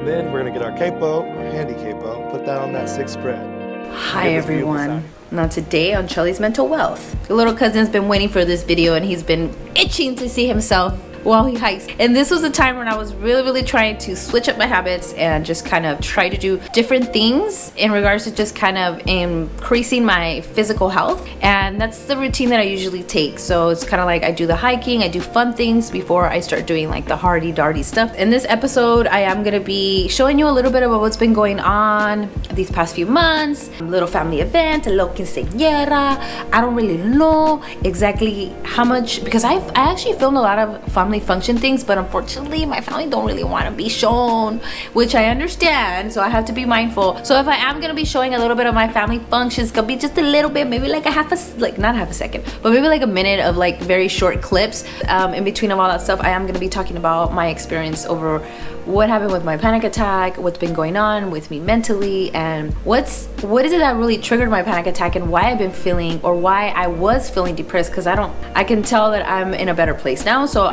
Then we're gonna get our capo, our handy capo, put that on that 6 spread. Hi everyone. Now today on Charlie's Mental Wealth. The little cousin's been waiting for this video and he's been itching to see himself while he hikes. And this was a time when I was really trying to switch up my habits and just kind of try to do different things in regards to just kind of increasing my physical health. And that's the routine that I usually take. So it's kind of like I do the hiking, I do fun things before I start doing like the hardy darty stuff. In this episode, I am gonna be showing you a little bit about what's been going on these past few months, a little family event, a little quinceañera. I don't really know exactly how much, because I actually filmed a lot of family function things, but unfortunately my family don't really want to be shown, which I understand, so I have to be mindful. So if I am gonna be showing a little bit of my family functions, it's gonna be just a little bit, maybe like not half a second, but maybe like a minute of like very short clips. In between of all that stuff, I am gonna be talking about my experience over what happened with my panic attack, what's been going on with me mentally, and what is it that really triggered my panic attack, and why I've been feeling, or why I was feeling depressed, because I can tell that I'm in a better place now. So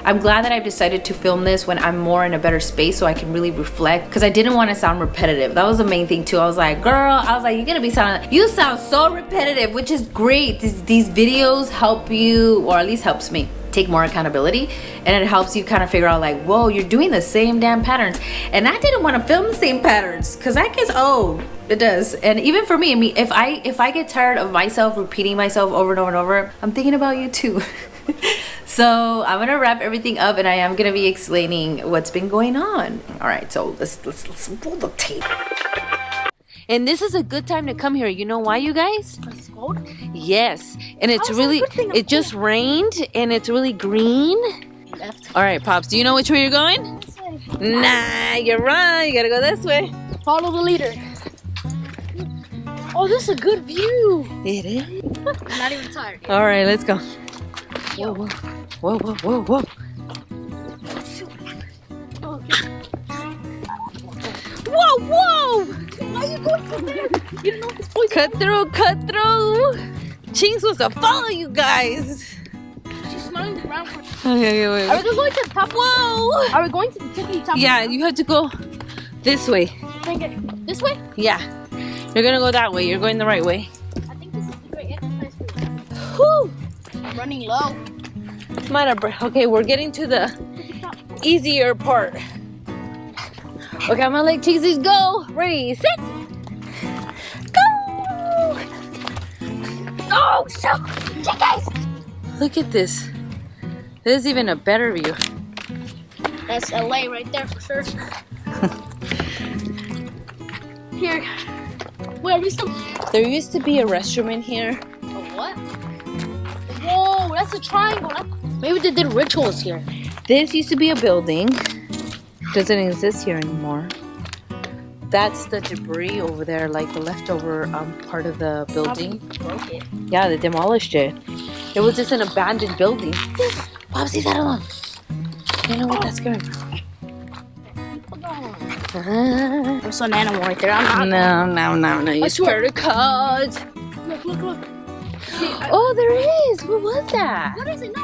I'm glad that I've decided to film this when I'm more in a better space, so I can really reflect, because I didn't want to sound repetitive. That was the main thing too. I was like, you sound so repetitive, which is great. These videos help you, or at least helps me, take more accountability, and it helps you kind of figure out like, whoa, you're doing the same damn patterns. And I didn't want to film the same patterns because that gets old. It does. And even for me, if I get tired of myself repeating myself over and over and over, I'm thinking about you too. So I'm gonna wrap everything up, and I am gonna be explaining what's been going on. All right, so let's roll the tape. And this is a good time to come here. You know why, you guys? It's cold? Yes. And it's really, it just rained and it's really green. Left. All right, Pops, do you know which way you're going? This way. Nah, you're wrong. You gotta go this way. Follow the leader. Oh, this is a good view. It is. I'm not even tired. All right, let's go. Yo. Whoa. Whoa! Why are you going through there? You don't know if it's poison. Cut through. Chin's supposed to follow you guys. She's smelling the ground. Okay, wait. Are we going to the top? Whoa! Are we going to the tippy top? Yeah, you have to go this way. This way? Yeah. You're gonna go that way. You're going the right way. I think this is the great exercise for you. Whew! I'm running low. Okay, we're getting to the easier part. Okay, I'm gonna let Cheezies go. Ready, set, go! Oh, so guys. Look at this. This is even a better view. That's LA right there for sure. Here. Where are we still? There used to be a restroom in here. A what? Whoa, that's a triangle. Maybe they did rituals here. This used to be a building. Doesn't exist here anymore. That's the debris over there, like the leftover part of the building. Broke it. Yeah, they demolished it. It was just an abandoned building. Pops, leave that alone. You know what? That's good. There's an animal right there. I'm not. No. You swear to God. Look. Oh, there is. What was that? What is it? No.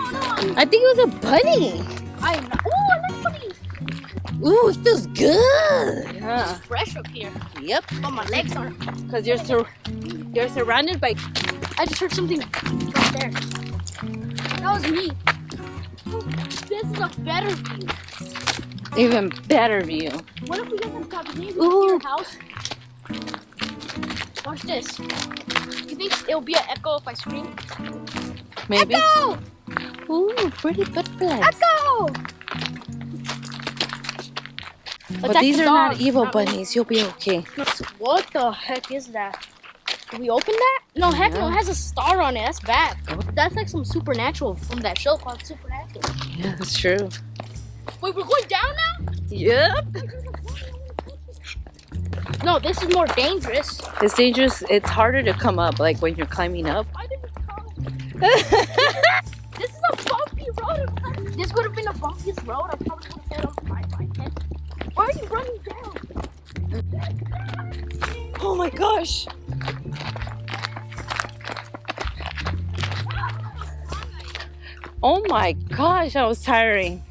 I think it was a bunny. I like bunnies. Ooh, it feels good. Yeah. It's fresh up here. Yep. But my legs are. Because you're surrounded by. I just heard something right there. That was me. This is a better view. Even better view. What if we get some top of Ooh. your house? Watch this. You think it'll be an echo if I scream? Maybe. Echo! Ooh, pretty butterflies. Echo! But these are not evil bunnies. You'll be okay. What the heck is that? Did we open that? No, heck no. It has a star on it. That's bad. That's like some supernatural from that show called Supernatural. Yeah, that's true. Wait, we're going down now? Yep. No, this is more dangerous. It's dangerous. It's harder to come up, like when you're climbing up. Why did we come? This is a bumpy road. This would have been the bumpiest road. I probably would have hit on my bike head. Why are you running down? Oh my gosh. Oh my gosh, that was tiring.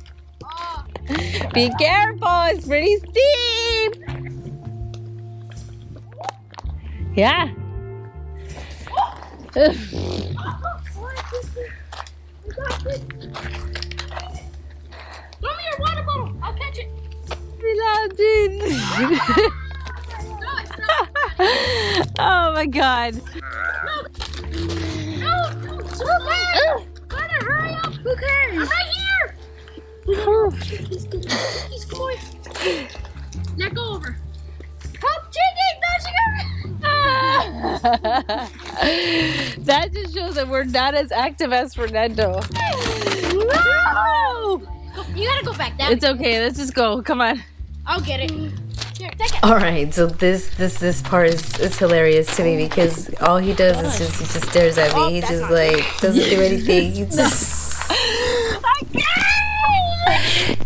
Be careful, it's pretty steep. Yeah. You got this. Throw me your water bottle. I'll catch it. Oh my god. No, so bad. Gotta hurry up. Who cares? I'm right here. He's going. Now go over. Help, Jiggy. That just shows that we're not as active as Fernando. No! You gotta go back down. It's okay. Let's just go. Come on. I'll get it. Here, take it. All right. So this part is hilarious to me because all he does is he just stares at me. He just like doesn't do anything. He just.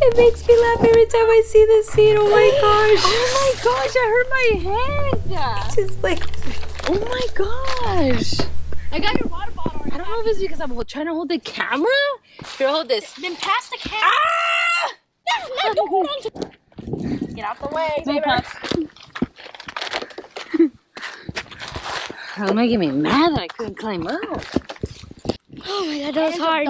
It makes me laugh every time I see this scene. Oh my gosh. Oh my gosh, I hurt my head. Just like, oh my gosh. I got your water bottle. I don't know if it's because I'm trying to hold the camera. Here, hold this. Then pass the camera. Ah! No, don't hold on to. Get out the way, baby. It's making me mad that I couldn't climb up. Oh my god, that was hard.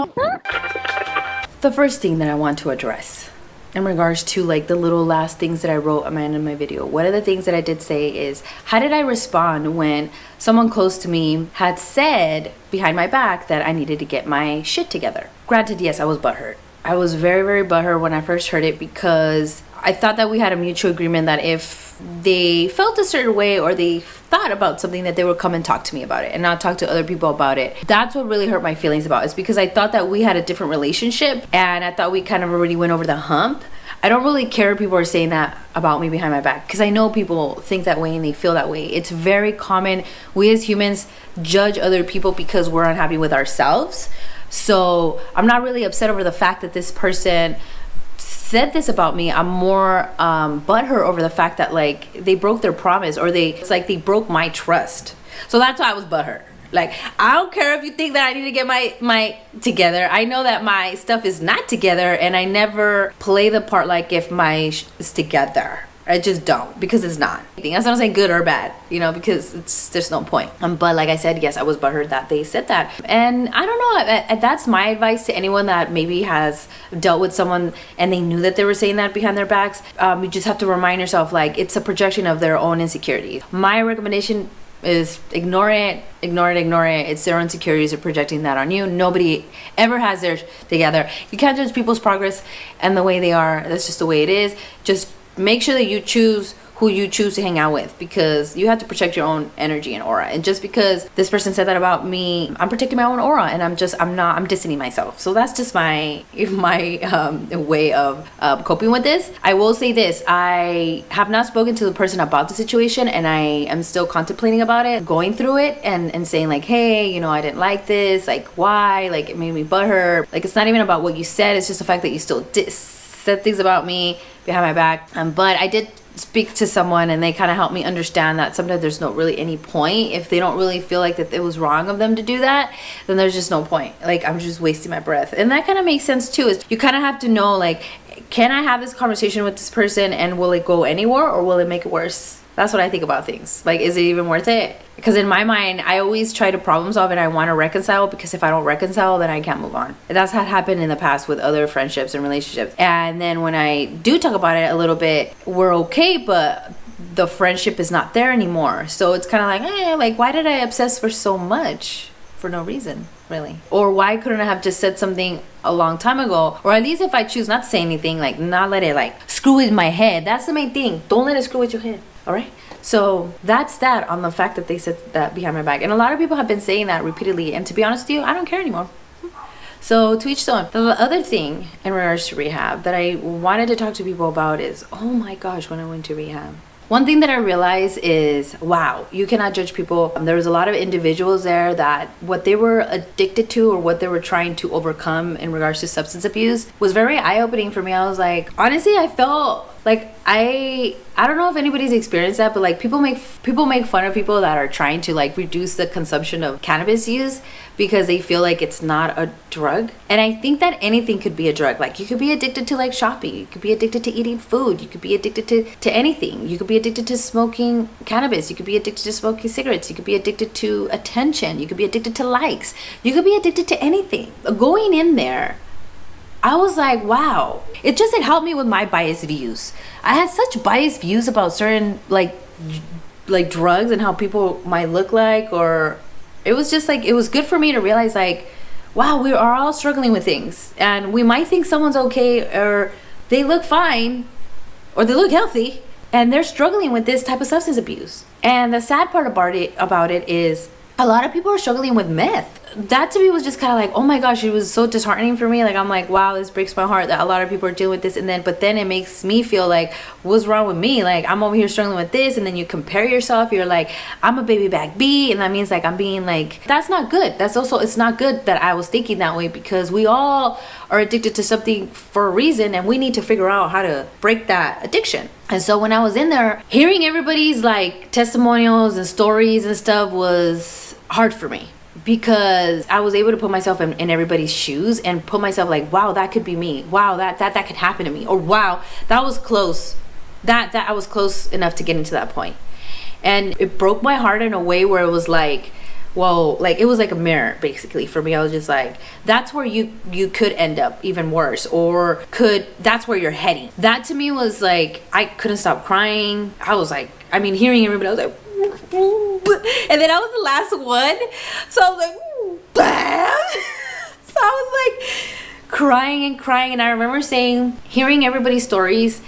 The first thing that I want to address in regards to like the little last things that I wrote at the end of my video, one of the things that I did say is, how did I respond when someone close to me had said behind my back that I needed to get my shit together? Granted, yes, I was butthurt. I was very, very butthurt when I first heard it because I thought that we had a mutual agreement that if they felt a certain way or they thought about something that they would come and talk to me about it and not talk to other people about it. That's what really hurt my feelings about it. It's because I thought that we had a different relationship and I thought we kind of already went over the hump. I don't really care if people are saying that about me behind my back because I know people think that way and they feel that way. It's very common. We as humans judge other people because we're unhappy with ourselves. So I'm not really upset over the fact that this person said this about me. I'm more butthurt over the fact that like they broke their promise or it's like they broke my trust. So that's why I was butthurt. Like, I don't care if you think that I need to get my together. I know that my stuff is not together and I never play the part like if my is together. I just don't, because it's not. That's not saying good or bad, you know, because there's no point. But like I said, yes, I was butthurt that they said that. And I don't know, that's my advice to anyone that maybe has dealt with someone and they knew that they were saying that behind their backs. You just have to remind yourself, like, it's a projection of their own insecurities. My recommendation is ignore it. It's their insecurities are projecting that on you. Nobody ever has theirs together. You can't judge people's progress and the way they are. That's just the way it is. Just make sure that you choose who you choose to hang out with, because you have to protect your own energy and aura. And just because this person said that about me, I'm protecting my own aura and I'm distancing myself. So that's just my way of coping with this. I will say this, I have not spoken to the person about the situation and I am still contemplating about it, going through it and saying like, hey, you know, I didn't like this, like why, like it made me butthurt. Like, it's not even about what you said, it's just the fact that you still said things about me behind my back. But I did speak to someone and they kind of helped me understand that sometimes there's not really any point. If they don't really feel like that it was wrong of them to do that, then there's just no point. Like, I'm just wasting my breath. And that kind of makes sense too, is you kind of have to know, like, can I have this conversation with this person and will it go anywhere or will it make it worse? That's what I think about things. Like, is it even worth it? Because in my mind, I always try to problem solve and I want to reconcile, because if I don't reconcile, then I can't move on. And that's had happened in the past with other friendships and relationships. And then when I do talk about it a little bit, we're okay, but the friendship is not there anymore. So it's kind of like, like, why did I obsess for so much? For no reason, really. Or why couldn't I have just said something a long time ago? Or at least if I choose not to say anything, like, not let it like screw with my head. That's the main thing. Don't let it screw with your head. All right. So that's that on the fact that they said that behind my back. And a lot of people have been saying that repeatedly. And to be honest with you, I don't care anymore. So to each their own. The other thing in regards to rehab that I wanted to talk to people about is, oh my gosh, when I went to rehab. One thing that I realized is, wow, you cannot judge people. There was a lot of individuals there that what they were addicted to or what they were trying to overcome in regards to substance abuse was very eye-opening for me. I was like, honestly, I felt Like I don't know if anybody's experienced that, but like people make fun of people that are trying to like reduce the consumption of cannabis use because they feel like it's not a drug. And I think that anything could be a drug. Like you could be addicted to like shopping, you could be addicted to eating food, you could be addicted to anything. You could be addicted to smoking cannabis, you could be addicted to smoking cigarettes, you could be addicted to attention, you could be addicted to likes, you could be addicted to anything. Going in there, I was like, wow. It helped me with my biased views. I had such biased views about certain like drugs and how people might look like, or it was just like, it was good for me to realize like, wow, we are all struggling with things, and we might think someone's okay or they look fine or they look healthy and they're struggling with this type of substance abuse. And the sad part about it is a lot of people are struggling with meth. That to me was just kind of like, oh my gosh, it was so disheartening for me. Like I'm like, wow, this breaks my heart that a lot of people are dealing with this. And but then it makes me feel like, what's wrong with me? Like I'm over here struggling with this, and then you compare yourself. You're like, I'm a baby back B, and that means like I'm being like, that's not good. That's also, it's not good that I was thinking that way, because we all are addicted to something for a reason, and we need to figure out how to break that addiction. And so when I was in there, hearing everybody's like testimonials and stories and stuff was hard for me, because I was able to put myself in everybody's shoes and put myself like, wow, that could be me. Wow, that could happen to me. Or wow, that was close. That I was close enough to getting to that point. And it broke my heart in a way where it was like, whoa, like it was like a mirror basically for me. I was just like, that's where you could end up even worse, or that's where you're heading. That to me was like, I couldn't stop crying. I was like, I mean, hearing everybody, I was like, and then I was the last one, so I was like, bam. So I was like crying, and I remember hearing everybody's stories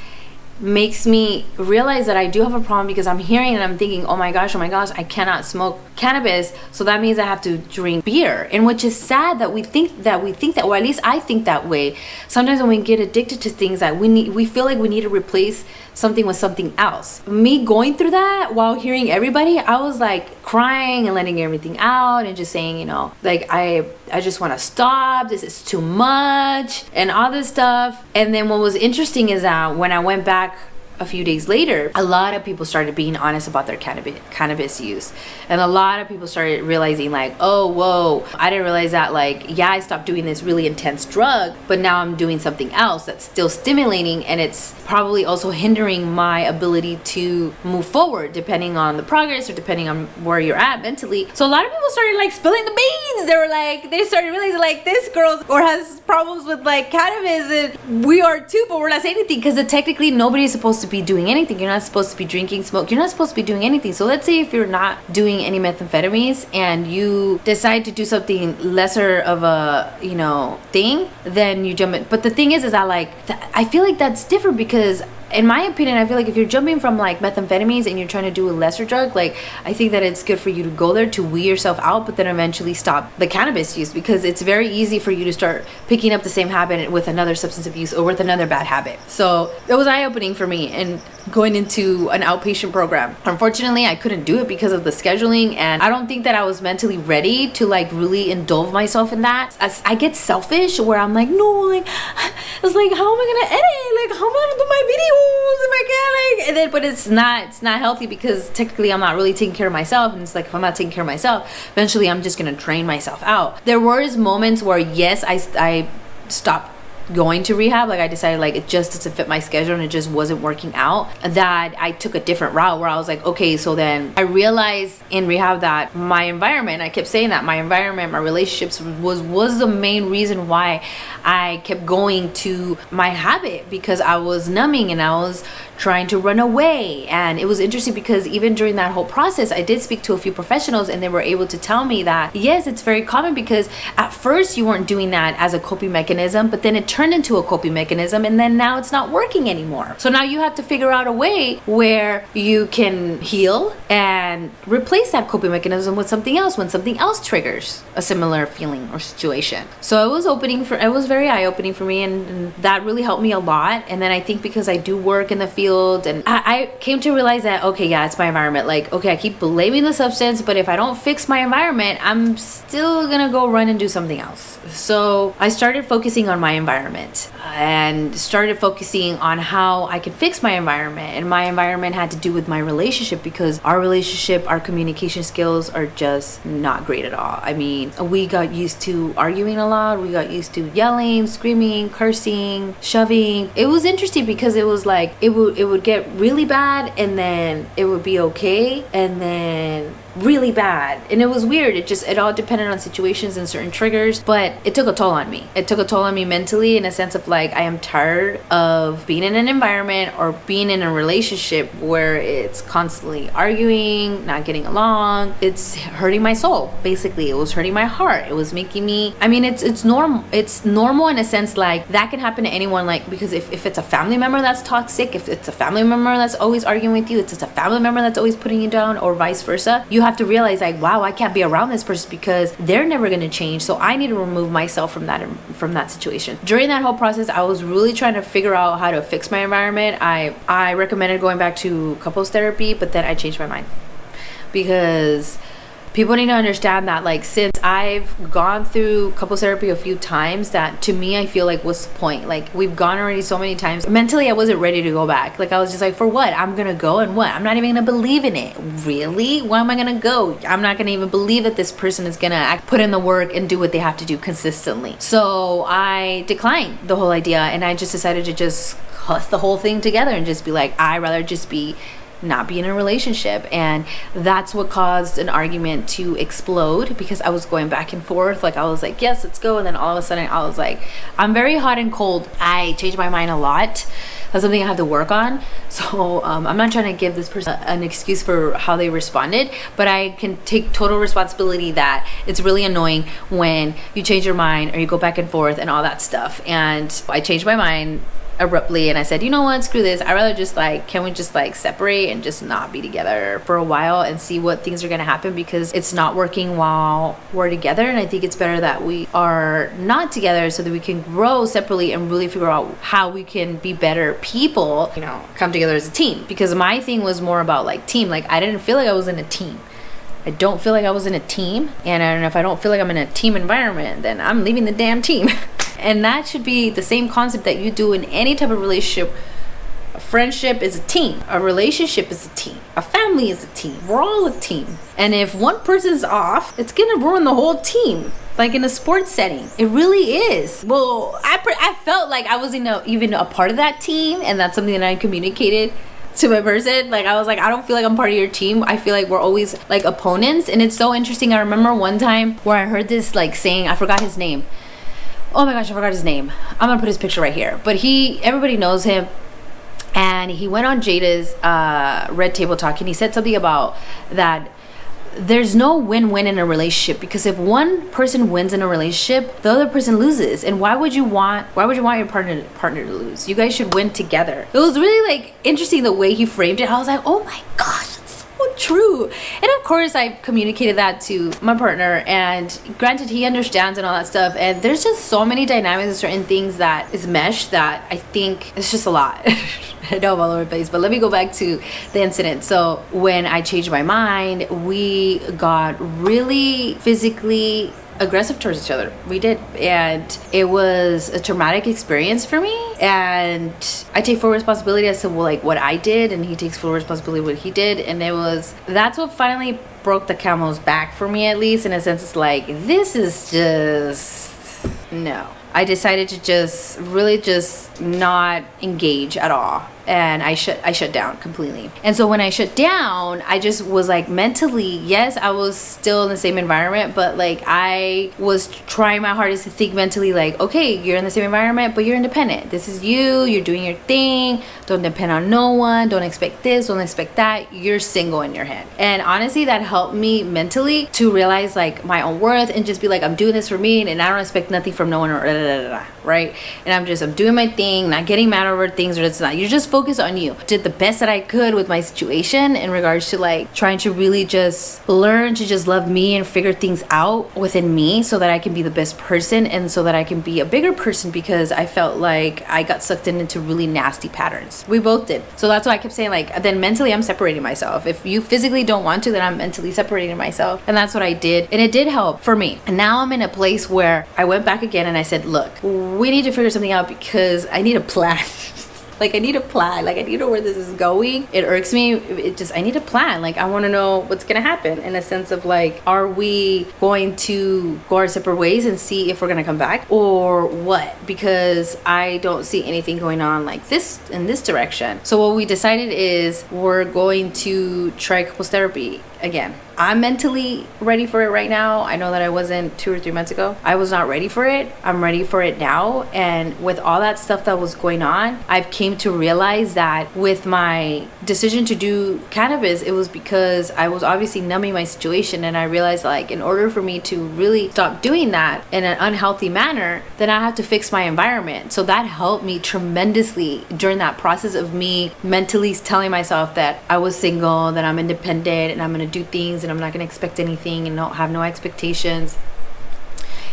makes me realize that I do have a problem, because I'm hearing and I'm thinking, oh my gosh, I cannot smoke cannabis, so that means I have to drink beer. And which is sad that we think that, or at least I think that way. Sometimes when we get addicted to things that we feel like we need to replace something with something else. Me going through that while hearing everybody, I was like crying and letting everything out and just saying, you know, like I just want to stop, this is too much and all this stuff. And then what was interesting is that when I went back a few days later, a lot of people started being honest about their cannabis use, and a lot of people started realizing like, oh whoa, I didn't realize that, like, yeah, I stopped doing this really intense drug, but now I'm doing something else that's still stimulating, and it's probably also hindering my ability to move forward depending on the progress or depending on where you're at mentally. So a lot of people started like spilling the beans. They started realizing like, this girl has problems with like cannabis, and we are too, but we're not saying anything because technically nobody's supposed to be doing anything. You're not supposed to be drinking, smoke. You're not supposed to be doing anything. So let's say if you're not doing any methamphetamines and you decide to do something lesser of a, you know, thing, then you jump in. But the thing is that like, I feel like that's different, because in my opinion, I feel like if you're jumping from like methamphetamines and you're trying to do a lesser drug, like I think that it's good for you to go there to weed yourself out, but then eventually stop the cannabis use, because it's very easy for you to start picking up the same habit with another substance abuse or with another bad habit. So it was eye-opening for me, and going into an outpatient program. Unfortunately, I couldn't do it because of the scheduling, and I don't think that I was mentally ready to like really indulge myself in that. As I get selfish where I'm like, no, like it's like, how am I gonna edit? Like, how am I gonna do my videos if I can? Like, and then, but it's not healthy, because technically I'm not really taking care of myself, and it's like, if I'm not taking care of myself, eventually I'm just gonna drain myself out. There was moments where yes, I stopped going to rehab. Like I decided like it just doesn't fit my schedule and it just wasn't working out, that I took a different route where I was like, okay, so then I realized in rehab that my environment, I kept saying that my environment, my relationships was the main reason why I kept going to my habit, because I was numbing and I was trying to run away. And it was interesting because even during that whole process, I did speak to a few professionals, and they were able to tell me that yes, it's very common, because at first you weren't doing that as a coping mechanism, but then it turned into a coping mechanism, and then now it's not working anymore. So now you have to figure out a way where you can heal and replace that coping mechanism with something else when something else triggers a similar feeling or situation. So it was very eye-opening for me, and that really helped me a lot. And then I think because I do work in the field, and I came to realize that, okay, yeah, it's my environment. Like, okay, I keep blaming the substance, but if I don't fix my environment, I'm still gonna go run and do something else. So I started focusing on my environment. and started focusing on how I could fix my environment. And my environment had to do with my relationship, because our relationship, our communication skills are just not great at all. I mean, we got used to arguing a lot. We got used to yelling, screaming, cursing, shoving. It was interesting because it was like it would get really bad, and then it would be okay, and then really bad. And it was weird. It all depended on situations and certain triggers, but it took a toll on me. It took a toll on me mentally, in a sense of like, I am tired of being in an environment or being in a relationship where it's constantly arguing, not getting along. It's hurting my soul. Basically, it was hurting my heart. It was making me, I mean, it's normal. It's normal in a sense, like that can happen to anyone, like, because if it's a family member that's toxic, if it's a family member that's always arguing with you, it's just a family member that's always putting you down, or vice versa, you have to realize like, wow, I can't be around this person because they're never going to change. So I need to remove myself from that situation. During that whole process, I was really trying to figure out how to fix my environment. I recommended going back to couples therapy, but then I changed my mind, because people need to understand that, like, since I've gone through couples therapy a few times, that to me, I feel like, what's the point? Like, we've gone already so many times. Mentally, I wasn't ready to go back. Like, I was just like, for what? I'm gonna go and what? I'm not even gonna believe in it. Really? Why am I gonna go? I'm not gonna even believe that this person is gonna put in the work and do what they have to do consistently. So I declined the whole idea, and I just decided to just cuss the whole thing together and just be like, I'd rather just not be in a relationship. And that's what caused an argument to explode, because I was going back and forth. Like, I was like, yes, let's go, and then all of a sudden I was like, I'm very hot and cold. I change my mind a lot. That's something I have to work on. So I'm not trying to give this person an excuse for how they responded, but I can take total responsibility that it's really annoying when you change your mind or you go back and forth and all that stuff. And I changed my mind abruptly, and I said, you know what, screw this. I'd rather just like, can we just like separate and just not be together for a while and see what things are gonna happen, because it's not working while we're together. And I think it's better that we are not together so that we can grow separately and really figure out how we can be better people, you know, come together as a team. Because my thing was more about like team. Like, I didn't feel like I was in a team. I don't feel like I was in a team, and if I don't feel like I'm in a team environment, then I'm leaving the damn team. And that should be the same concept that you do in any type of relationship. A friendship is a team. A relationship is a team. A family is a team. We're all a team. And if one person's off, it's gonna ruin the whole team. Like in a sports setting, it really is. Well, I felt like I wasn't even a part of that team, and that's something that I communicated to my person. Like, I was like, I don't feel like I'm part of your team. I feel like we're always like opponents. And it's so interesting. I remember one time where I heard this like saying, I forgot his name. Oh my gosh, I forgot his name. I'm gonna put his picture right here. But everybody knows him. And he went on Jada's Red Table Talk, and he said something about that there's no win-win in a relationship, because if one person wins in a relationship, the other person loses. And why would you want your partner to lose? You guys should win together. It was really like interesting the way he framed it. I was like, oh my gosh, true. And of course I communicated that to my partner, and granted, he understands and all that stuff. And there's just so many dynamics and certain things that is meshed that I think it's just a lot. I know I'm all over the place, but let me go back to the incident. So when I changed my mind, we got really physically aggressive towards each other. We did. And it was a traumatic experience for me. And I take full responsibility as to what I did, and he takes full responsibility what he did. And that's what finally broke the camel's back for me, at least. In a sense, it's like, this is just, no. I decided to just really just not engage at all. And I shut down completely. And so when I shut down, I just was like, mentally, yes, I was still in the same environment, but like I was trying my hardest to think mentally like, okay, you're in the same environment, but you're independent. This is you're doing your thing. Don't depend on no one. Don't expect this, don't expect that. You're single in your head. And honestly, that helped me mentally to realize like my own worth, and just be like, I'm doing this for me, and I don't expect nothing from no one, or right? And I'm doing my thing, not getting mad over things, or it's not. You're just focus on you. Did the best that I could with my situation in regards to like trying to really just learn to just love me and figure things out within me so that I can be the best person and so that I can be a bigger person, because I felt like I got sucked into really nasty patterns. We both did. So that's why I kept saying, like, then mentally I'm separating myself. If you physically don't want to, then I'm mentally separating myself. And that's what I did. And it did help for me. And now I'm in a place where I went back again and I said, look, we need to figure something out because I need a plan. Like, I need a plan. Like, I need to know where this is going. It irks me. I need a plan. Like, I want to know what's going to happen in a sense of like, are we going to go our separate ways and see if we're going to come back or what? Because I don't see anything going on like this in this direction. So what we decided is we're going to try couples therapy again. I'm mentally ready for it right now. I know that I wasn't 2 or 3 months ago. I was not ready for it. I'm ready for it now. And with all that stuff that was going on, I've came to realize that with my decision to do cannabis, it was because I was obviously numbing my situation. And I realized, like, in order for me to really stop doing that in an unhealthy manner, then I have to fix my environment. So that helped me tremendously during that process of me mentally telling myself that I was single, that I'm independent, and I'm going to do things and I'm not going to expect anything and have no expectations.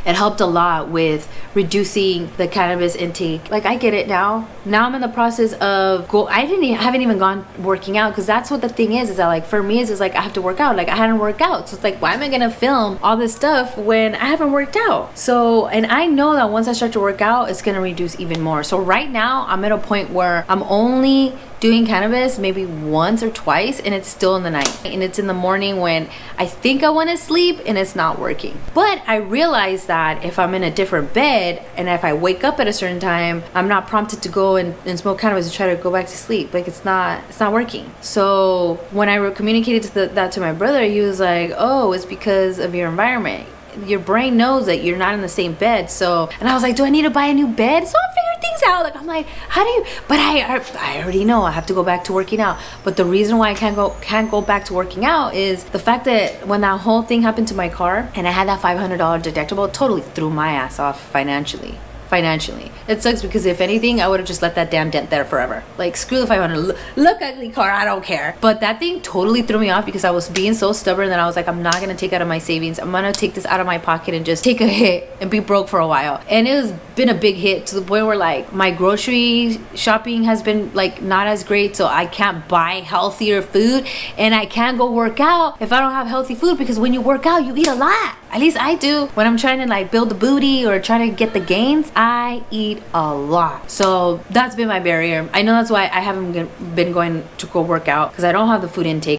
It helped a lot with reducing the cannabis intake. Like, I get it now. Now I'm in the process of haven't even gone working out, because that's what the thing is that, like, for me is like I have to work out. Like, I hadn't worked out, so it's like, why am I gonna film all this stuff when I haven't worked out? So, and I know that once I start to work out, it's gonna reduce even more. So right now I'm at a point where I'm only doing cannabis maybe once or twice, and it's still in the night, and it's in the morning when I think I want to sleep and it's not working. But I realize that if I'm in a different bed and if I wake up at a certain time, I'm not prompted to go and smoke cannabis and try to go back to sleep. Like, it's not working. So when I communicated that to my brother, he was like, oh, it's because of your environment. Your brain knows that you're not in the same bed. So, and I was like, do I need to buy a new bed? So I'm figuring things out. Like, I'm like, how do you? But I already know I have to go back to working out. But the reason why I can't go back to working out is the fact that when that whole thing happened to my car and I had that $500 deductible, it totally threw my ass off financially. It sucks, because if anything, I would have just let that damn dent there forever. Like, screw the 500. Look, ugly car, I don't care. But that thing totally threw me off, because I was being so stubborn that I was like, I'm not gonna take out of my savings. I'm gonna take this out of my pocket and just take a hit and be broke for a while. And it has been a big hit to the point where, like, my grocery shopping has been, like, not as great. So I can't buy healthier food, and I can't go work out if I don't have healthy food, because when you work out, you eat a lot. At least I do. When I'm trying to, like, build the booty or trying to get the gains, I eat a lot. So that's been my barrier. I know that's why I haven't been going to go work out, because I don't have the food intake.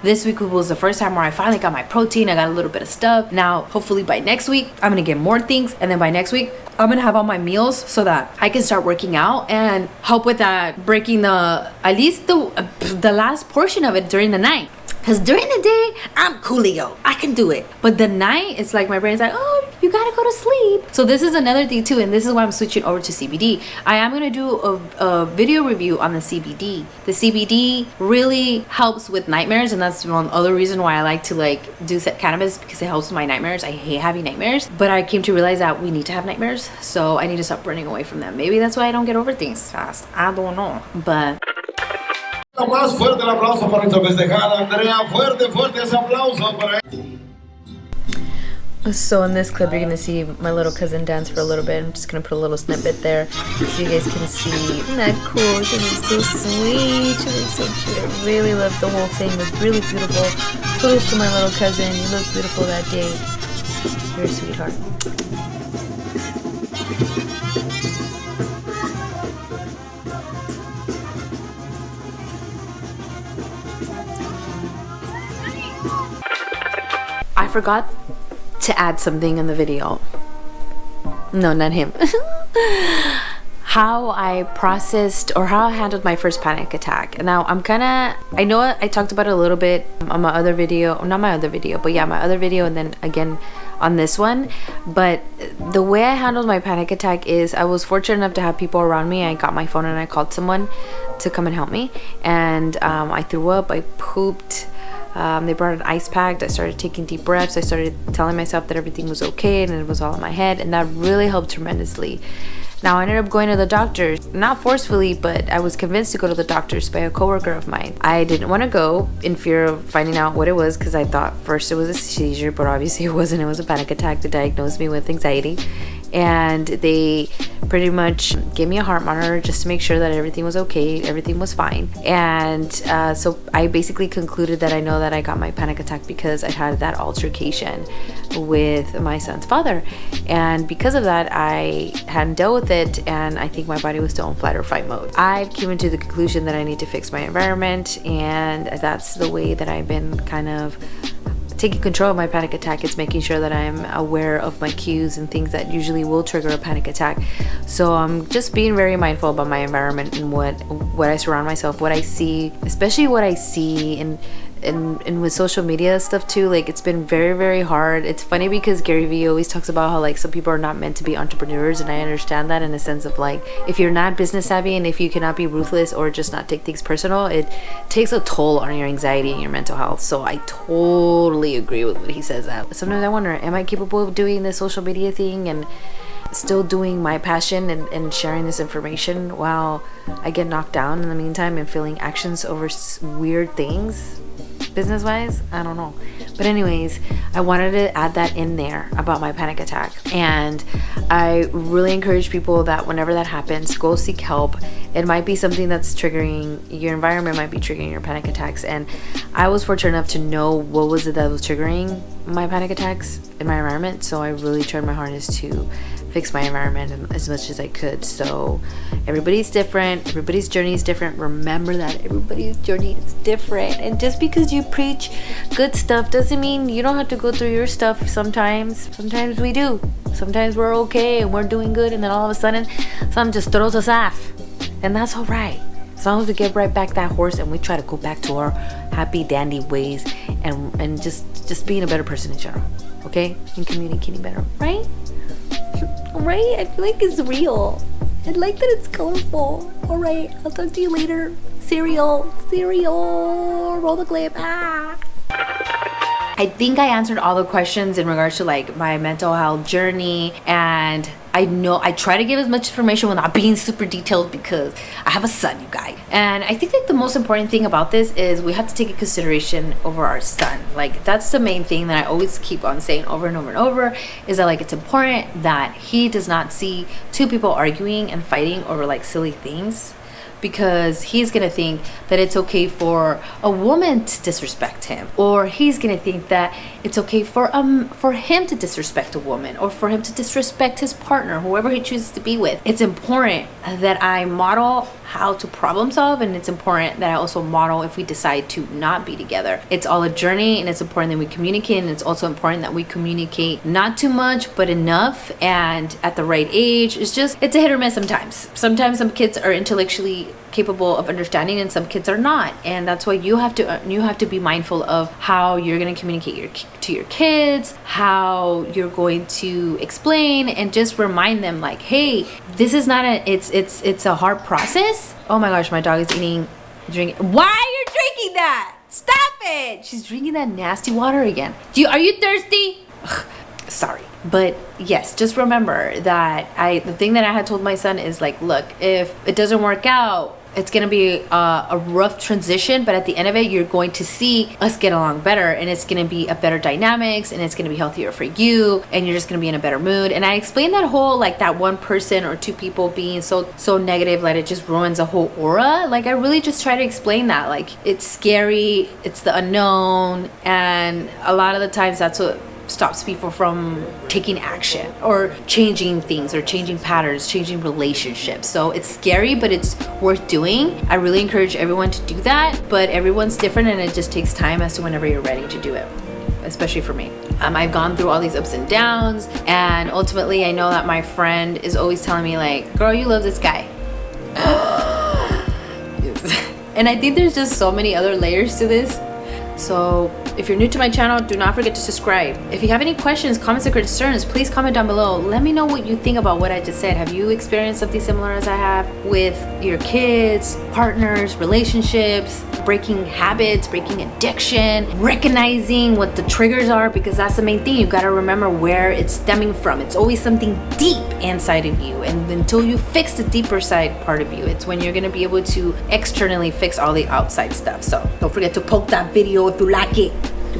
This week was the first time where I finally got my protein. I got a little bit of stuff. Now, hopefully by next week, I'm gonna get more things. And then by next week, I'm gonna have all my meals so that I can start working out and help with that, breaking at least the last portion of it during the night. Because during the day, I'm coolio. I can do it. But the night, it's like my brain's like, oh, you gotta go to sleep. So this is another thing too, and this is why I'm switching over to CBD. I am gonna do a video review on the CBD. The CBD really helps with nightmares, and that's one other reason why I like to, like, do cannabis, because it helps with my nightmares. I hate having nightmares, but I came to realize that we need to have nightmares, so I need to stop running away from them. Maybe that's why I don't get over things fast. I don't know, but... Más fuerte el aplauso para nuestra festejada, Andrea. Fuerte ese aplauso para So in this clip, you're gonna see my little cousin dance for a little bit. I'm just gonna put a little snippet there so you guys can see. Isn't that cool? She looks so sweet. She looks so cute. I really loved the whole thing. It was really beautiful. Kudos to my little cousin. You look beautiful that day. You're a sweetheart. I forgot to add something in the video. No, not him. How I processed, or how I handled my first panic attack. Now I know I talked about it a little bit on my other video, not my other video, but yeah, my other video, and then again on this one. But the way I handled my panic attack is I was fortunate enough to have people around me. I got my phone and I called someone to come and help me, and I threw up, I pooped. They brought an ice pack. I started taking deep breaths. I started telling myself that everything was okay and it was all in my head, and that really helped tremendously. Now I ended up going to the doctor, not forcefully, but I was convinced to go to the doctors by a coworker of mine. I didn't want to go in fear of finding out what it was, because I thought first it was a seizure, but obviously it wasn't. It was a panic attack. They diagnosed me with anxiety, and they pretty much gave me a heart monitor just to make sure that everything was okay, everything was fine. And so I basically concluded that I know that I got my panic attack because I had that altercation with my son's father, and because of that I hadn't dealt with it, and I think my body was still in fight or fight mode. I came to the conclusion that I need to fix my environment, and that's the way that I've been kind of taking control of my panic attack. It's making sure that I'm aware of my cues and things that usually will trigger a panic attack. So I'm just being very mindful about my environment and what I surround myself, what I see, especially what I see and with social media stuff too. Like, it's been very, very hard. It's funny because Gary Vee always talks about how like some people are not meant to be entrepreneurs, and I understand that in a sense of like, if you're not business savvy and if you cannot be ruthless or just not take things personal, it takes a toll on your anxiety and your mental health. So I totally agree with what he says. That sometimes I wonder, am I capable of doing this social media thing and still doing my passion and sharing this information while I get knocked down in the meantime and feeling actions over weird things business wise? I don't know. But anyways, I wanted to add that in there about my panic attack, and I really encourage people that whenever that happens, go seek help. It might be something that's triggering your environment, might be triggering your panic attacks, and I was fortunate enough to know what was it that was triggering my panic attacks in my environment, so I really tried my hardest to fix my environment as much as I could. So everybody's different, everybody's journey is different. Remember that everybody's journey is different, and just because you preach good stuff doesn't mean you don't have to go through your stuff. Sometimes we do. Sometimes we're okay and we're doing good, and then all of a sudden something just throws us off, and that's all right, as long as we get right back that horse and we try to go back to our happy dandy ways and just being a better person in general, okay, and communicating better, right? Right? I feel like it's real. I like that it's colorful. Alright, I'll talk to you later. Cereal, roll the clip. I think I answered all the questions in regards to like my mental health journey, and I know I try to give as much information without being super detailed because I have a son, you guys. And I think that the most important thing about this is we have to take into consideration over our son. Like, that's the main thing that I always keep on saying over and over and over, is that like it's important that he does not see two people arguing and fighting over like silly things, because he's gonna think that it's okay for a woman to disrespect him, or he's gonna think that it's okay for him to disrespect a woman, or for him to disrespect his partner, whoever he chooses to be with. It's important that I model how to problem solve, and it's important that I also model if we decide to not be together. It's all a journey, and it's important that we communicate, and it's also important that we communicate not too much but enough and at the right age. It's a hit or miss sometimes. Sometimes some kids are intellectually capable of understanding and some kids are not, and that's why you have to be mindful of how you're going to communicate to your kids, how you're going to explain, and just remind them like, hey, this is not it's a hard process. Oh my gosh, my dog is drinking. Why are you drinking that? Stop it. She's drinking that nasty water again. Are you thirsty? Ugh, sorry. But yes, just remember that the thing that I had told my son is like, look, if it doesn't work out, it's gonna be a rough transition, but at the end of it, you're going to see us get along better, and it's gonna be a better dynamics, and it's gonna be healthier for you, and you're just gonna be in a better mood. And I explained that whole like that one person or two people being so negative that it just ruins a whole aura. Like, I really just try to explain that like it's scary, it's the unknown, and a lot of the times that's what stops people from taking action or changing things or changing patterns, changing relationships. So it's scary, but it's worth doing. I really encourage everyone to do that, but everyone's different, and it just takes time as to whenever you're ready to do it, especially for me. I've gone through all these ups and downs, and ultimately I know that my friend is always telling me like, girl, you love this guy. And I think there's just so many other layers to this. So If you're new to my channel, do not forget to subscribe. If you have any questions, comments, or concerns, please comment down below. Let me know what you think about what I just said. Have you experienced something similar as I have with your kids, partners, relationships, breaking habits, breaking addiction, recognizing what the triggers are? Because that's the main thing. You got to remember where it's stemming from. It's always something deep inside of you, and until you fix the deeper side part of you, it's when you're going to be able to externally fix all the outside stuff. So don't forget to poke that video if you like it.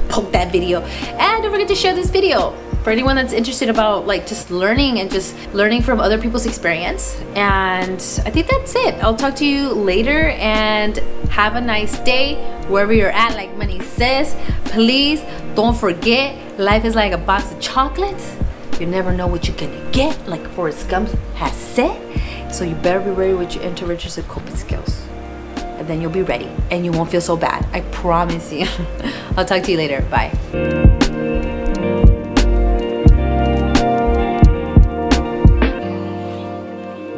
Poke that video, and don't forget to share this video for anyone that's interested about like just learning and just learning from other people's experience. And I think that's it. I'll talk to you later, and have a nice day wherever you're at. Like Money says, please don't forget, life is like a box of chocolates. You never know what you're gonna get, like Forrest Gump has said. So you better be ready with your interracial coping skills, and then you'll be ready and you won't feel so bad. I promise you. I'll talk to you later. Bye.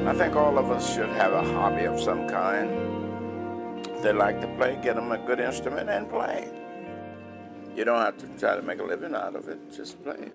I think all of us should have a hobby of some kind. If they like to play, get them a good instrument and play. You don't have to try to make a living out of it, just play.